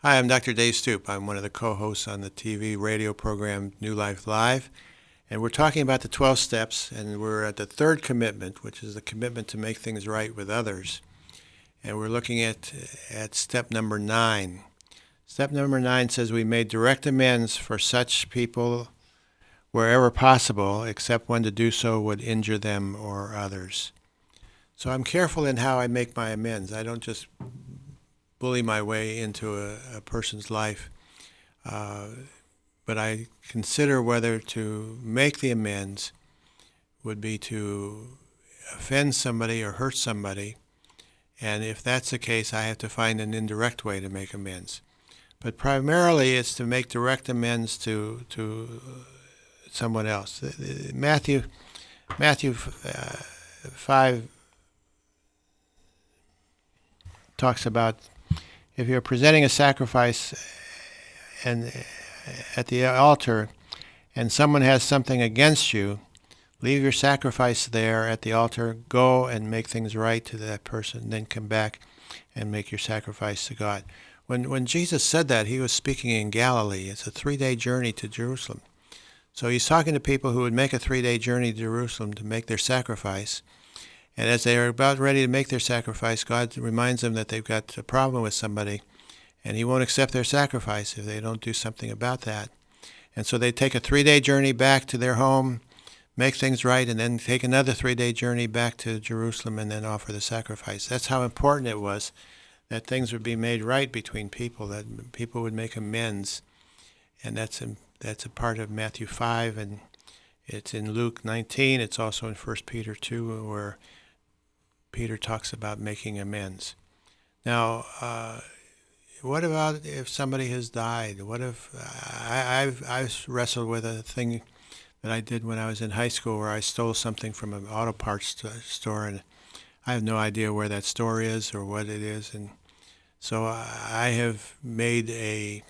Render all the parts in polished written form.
Hi, I'm Dr. Dave Stoop. I'm one of the co-hosts on the TV radio program New Life Live, and we're talking about the 12 steps, and we're at the third commitment, which is the commitment to make things right with others. And we're looking at step number 9. Step number 9 says we made direct amends for such people wherever possible, except when to do so would injure them or others. So I'm careful in how I make my amends. I don't just bully my way into a person's life, uh, but I consider whether to make the amends would be to offend somebody or hurt somebody, and if that's the case, I have to find an indirect way to make amends. But primarily, it's to make direct amends to someone else. Matthew 5 talks about if you're presenting a sacrifice and at the altar and someone has something against you, leave your sacrifice there at the altar, go and make things right to that person, then come back and make your sacrifice to God. When Jesus said that, he was speaking in Galilee. It's a 3-day journey to Jerusalem. So he's talking to people who would make a 3-day journey to Jerusalem to make their sacrifice. And as they are about ready to make their sacrifice, God reminds them that they've got a problem with somebody, and he won't accept their sacrifice if they don't do something about that. And so they take a 3-day journey back to their home, make things right, and then take another 3-day journey back to Jerusalem and then offer the sacrifice. That's how important it was that things would be made right between people, that people would make amends. And that's a part of Matthew 5, and it's in Luke 19. It's also in 1 Peter 2, where Peter talks about making amends. Now, what about if somebody has died? What if I've wrestled with a thing that I did when I was in high school where I stole something from an auto parts store, and I have no idea where that store is or what it is, and so I have made a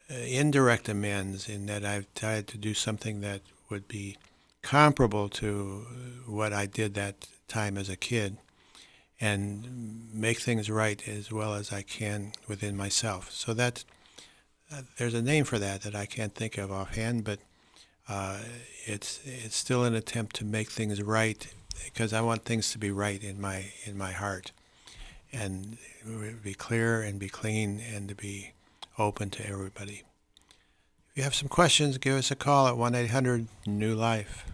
indirect amends in that I've tried to do something that would be comparable to what I did that time as a kid, and make things right as well as I can within myself. So that there's a name for that I can't think of offhand, but it's still an attempt to make things right because I want things to be right in my heart, and be clear and be clean and to be open to everybody. If you have some questions, give us a call at 1-800-NEW-LIFE.